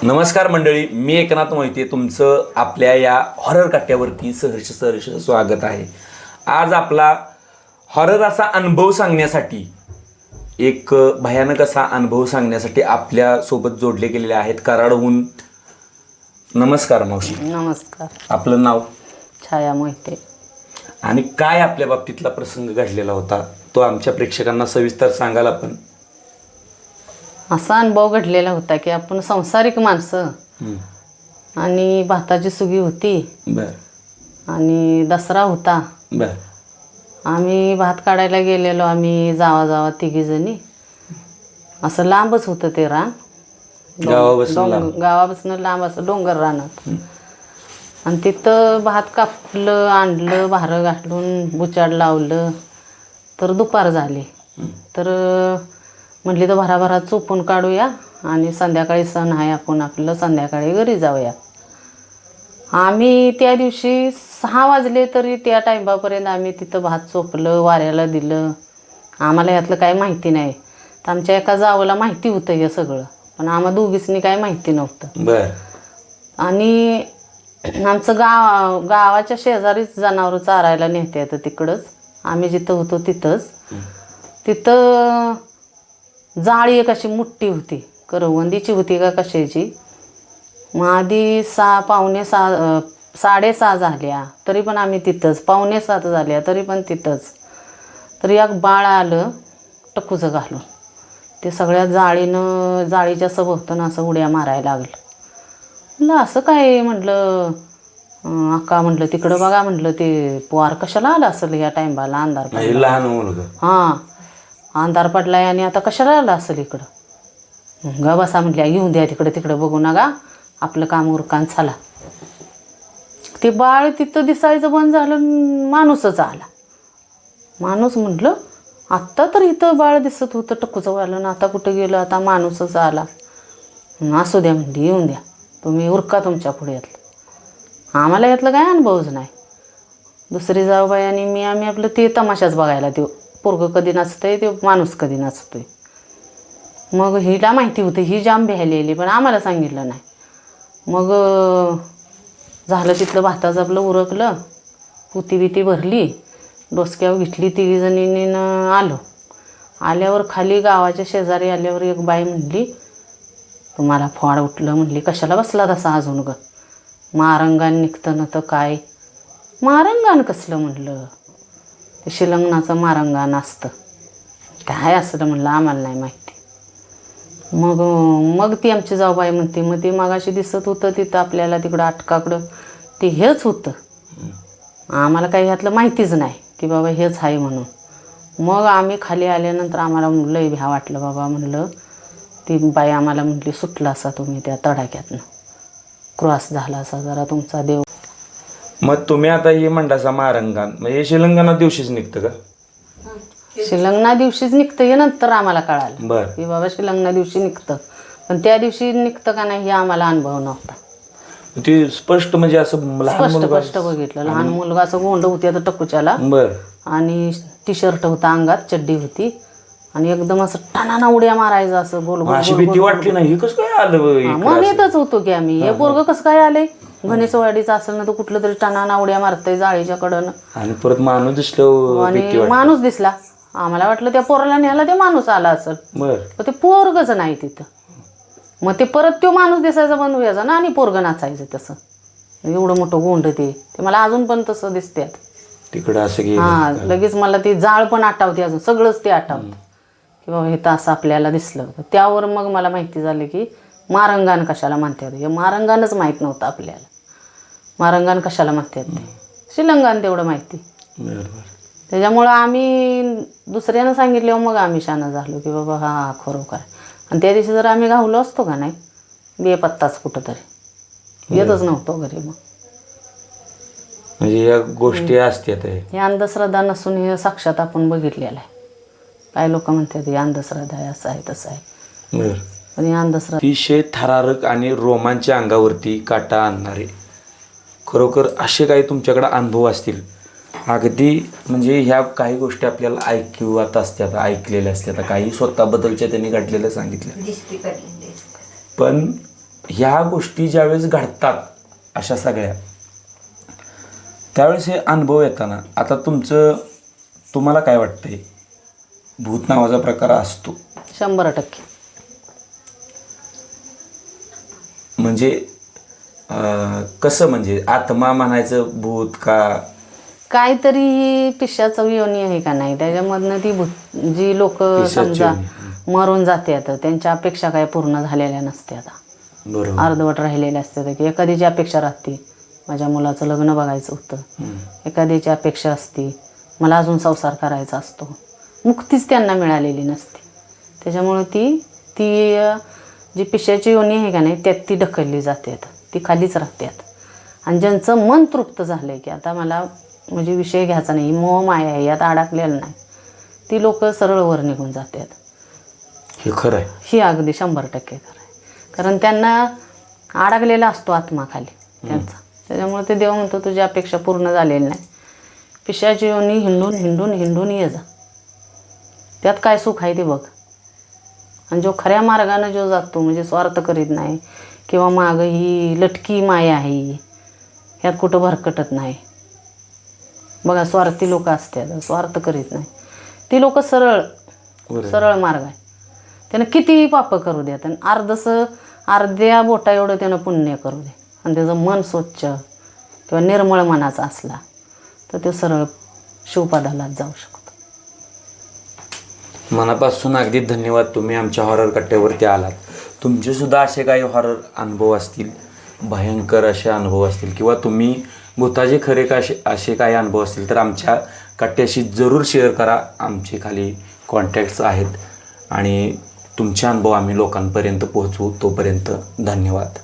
नमस्कार मंडळी, मी एकनाथ मोहिते तुमचं आपल्या या हॉरर कट्ट्यावरती सहर्ष स्वागत आहे. आज आपला हॉरर असा अनुभव सांगण्यासाठी एक भयानक असा अनुभव सांगण्यासाठी आपल्यासोबत जोडले गेलेले आहेत कराडहून. नमस्कार मावशी. नमस्कार. आपलं नाव? छाया मोहिते. आणि काय आपल्या बाबतीतला प्रसंग घडलेला होता तो आमच्या प्रेक्षकांना सविस्तर सांगाल आपण? असा अनुभव घडलेला होता की आपण संसारिक माणसं आणि भाताची सुगी होती. बर. आणि दसरा होता. बर. आम्ही भात काढायला गेलेलो. आम्ही जावा तिघीजणी. असं लांबच होतं ते रान. गावापासून लांब असं डोंगर रानात. आणि तिथं भात कापलं, आणलं, भारं घालून बुचाड लावलं. तर दुपार झाली. तर म्हटली तर भराभरात चोपून काढूया आणि संध्याकाळी सण आहे, आपण आपलं संध्याकाळी घरी जाऊया. आम्ही त्या दिवशी 6 वाजले तरी त्या टाईमापर्यंत आम्ही तिथं भात चोपलं, वाऱ्याला दिलं. आम्हाला यातलं काही माहिती नाही. तर आमच्या एका जावला माहिती होतं हे सगळं, पण आम्हा दोघीसनी काही माहिती नव्हतं. बर. आणि आमचं गावाच्या शेजारीच जनावरं चारायला नेते येतं तिकडंच. आम्ही जिथं होतो तिथं जाळी एक अशी मोठी होती, करवंदीची होती का कशाची. मग आधी 6:30 झाल्या तरी पण आम्ही तिथंच. 6:45 झाल्या तरी पण तिथंच. तर एक बाळ आलं टकूचं घालून. ते सगळ्या जाळीच्या सभोवतानं असं उड्या मारायला लागलं. म्हटलं असं काय. म्हटलं अक्का, म्हटलं तिकडं बघा. म्हटलं ते पोहार कशाला आलं असेल या टाईमाला. अंधार पडला. लहान मुलगा. हां, अंधार पडलाय आणि आता कशाला आलं असेल इकडं. ग बसा म्हटल्या, येऊन द्या तिकडं बघू नका, आपलं काम उरकान चला. ते बाळ तिथं दिसायचं बंद झालं. माणूसच आला. माणूस म्हटलं आत्ता तर इथं बाळ दिसत होतं टक्कूचं वालं ना, आता कुठं गेलं. आता माणूसच आला. असू द्या म्हणली, येऊन द्या, तुम्ही उरका तुमच्या पुढे यातलं. आम्हाला यातलं काय अनुभवच नाही. दुसरी जाऊबाई आणि मी आम्ही आपलं ते तमाशाच बघायला. ते पोरगं कधी नाचतंय, ते माणूस कधी नाचतोय. मग हिला माहिती होतं, ही जाम भ्यायलेली, पण आम्हाला सांगितलं नाही. मग झालं तिथलं भाताचं आपलं उरकलं, पुती भरली, डोसक्यावर घेतली तिघीजणींनी आलो. आल्यावर खाली गावाच्या शेजारी आल्यावर एक बाई म्हणली, तुम्हाला फोड उठलं. म्हणली कशाला बसला तसा अजून ग, मारंगान निघतं ना. तर काय मारंगान कसलं. म्हटलं ते शिलंगणाचं मारंगान असतं काय असतं. म्हणलं आम्हाला नाही माहिती. मग ती आमची जाऊबाई म्हणते, मग ते मागाशी दिसत होतं तिथं आपल्याला तिकडं अटकाकडं ते हेच होतं. आम्हाला काही ह्यातलं माहितीच नाही की बाबा हेच आहे म्हणून. मग आम्ही खाली आल्यानंतर आम्हाला लई भ्या वाटलं बाबा. म्हणलं ती बाई आम्हाला म्हटली, सुटला असा तुम्ही त्या तडाख्यातनं, क्रॉस झाला असा जरा तुमचा देव. मग तुम्ही आता हे म्हणतासा मारंगान, म्हणजे शिलंगणा दिवशीच निघतं का? शिलंगणा दिवशीच निघतं हे नंतर आम्हाला कळालं. बर. की बाबा शिलंगणा दिवशी निघतं, पण त्या दिवशी निघतं का नाही हे आम्हाला अनुभव नव्हता. ते स्पष्ट म्हणजे असं स्पष्ट बघितलं. लहान मुलगा असं गोंड होती आता टकुच्याला. बर. आणि टी शर्ट होता, अंगात चड्डी होती, आणि एकदम असं टाणाना उड्या मारायचं असं गोल गोल. अशी भीती वाटली नाही, कसं काय आलं? मग येतच होतो की आम्ही, हे पोरगं कसं काय आलंय, घनेचवाडीचं असेल ना, तर कुठलं तरी टाणाना उड्या मारतंय जाळीच्या कडनं. आणि परत माणूस दिसलं आणि माणूस दिसला. आम्हाला वाटलं त्या पोराला न्यायला ते माणूस आला असेल. बर. ते पोरगच नाही तिथं. मग ते परत तो माणूस दिसायचा बंद व्हायचा ना, आणि पोरगं नाचायचं तसं. एवढं मोठं गोंड ते मला अजून पण तसं दिसते तिकडं असं. हां, लगेच मला ती जाळ पण आठवते, अजून सगळंच ते आठवतं की बाबा हे तर असं आपल्याला दिसलं. त्यावर मग मला माहिती झाली की मारंगान कशाला म्हणतात. हे मारंगानच माहीत नव्हतं आपल्याला. मारंगान कशाला म्हणतात ते, शिलंगान तेवढं माहिती. त्याच्यामुळं आम्ही दुसऱ्यानं सांगितल्यावर मग आम्ही शानं झालो की बाबा हा खरोखर. आणि त्या दिवशी जर आम्ही गावलो असतो का नाही, बेपत्ताच कुठं तरी येतच नव्हतो घरी. मग म्हणजे या गोष्टी असतात. हे अंधश्रद्धा नसून हे साक्षात आपण बघितलेलं आहे. काय लोक म्हणतात हे अंधश्रद्धा आहे, असं आहे तसं आहे. पण हे अंधश्रद्धा अतिशय थरारक आणि रोमांच्या अंगावरती काटा आणणारे खरोखर असे काही तुमच्याकडे अनुभव असतील अगदी. म्हणजे ह्या काही गोष्टी आपल्याला ऐकवत असतात, ऐकलेल्या असतात, काही स्वतःबद्दलच्या त्यांनी घडलेलं सांगितलं. पण ह्या गोष्टी ज्यावेळेस घडतात अशा सगळ्या, त्यावेळेस हे अनुभव येताना आता तुम्हाला काय वाटतंय? भूत नावाचा प्रकार असतो 100%. म्हणजे कसं, म्हणजे आत्मा म्हणायचं भूत का काहीतरी ही पिशाचं योनी आहे का नाही, त्याच्यामधनं ती भूत जी लोक समजा मरून जातात त्यांच्या अपेक्षा काय पूर्ण झालेल्या नसतात, बरोबर अर्धवट राहिलेल्या असतात. की एखाद्याची अपेक्षा राहते माझ्या मुलाचं लग्न बघायचं होतं, एखाद्याची अपेक्षा असते मला अजून संसार करायचा असतो, मुक्तीच त्यांना मिळालेली नसते. त्याच्यामुळं ती जी पिशाची योनी आहे का नाही त्यात ती ढकलली जातात, ती खालीच राहतात. आणि ज्यांचं मन तृप्त झालं आहे की आता मला म्हणजे विषय घ्यायचा नाही, मोह माया आहे यात अडकलेलं नाही, ती लोक सरळ वर निघून जातात. हे खरं आहे. ही अगदी 100% खरं आहे. कारण त्यांना अडकलेला असतो आत्मा खाली त्यांचा. त्याच्यामुळे ते देव म्हणतो तुझी अपेक्षा पूर्ण झालेली नाही, पिशाची योनी हिंडून हिंडून हिंडून ये जा, त्यात काय सुख आहे ते बघ. आणि जो खऱ्या मार्गानं जो जातो म्हणजे स्वार्थ करीत नाही किंवा मागं ही लटकी माया आहे ह्यात कुठं भरकटत नाही. बघा स्वार्थी लोक असतात, स्वार्थ करीत नाही, ती लोक सरळ मार्ग आहे. त्यानं कितीही पापं करू द्या, त्यानं अर्ध्या बोटा एवढं त्यानं पुण्य करू दे आणि त्याचं मन स्वच्छ किंवा निर्मळ मनाचा असला तर ते सरळ शिवपादालाच जाऊ शकतो. मनापासून अगदी धन्यवाद, तुम्ही आमच्या हॉरर कट्ट्यावरती आलात. तुमचे सुद्धा असे काही हॉरर अनुभव असतील, भयंकर असे अनुभव असतील किंवा तुम्ही भूताचे खरे का असे काही अनुभव असतील तर आमच्या कट्ट्याशी जरूर शेअर करा. आमचे खाली कॉन्टॅक्ट्स आहेत आणि तुमचे अनुभव आम्ही लोकांपर्यंत पोहोचवू. तोपर्यंत धन्यवाद.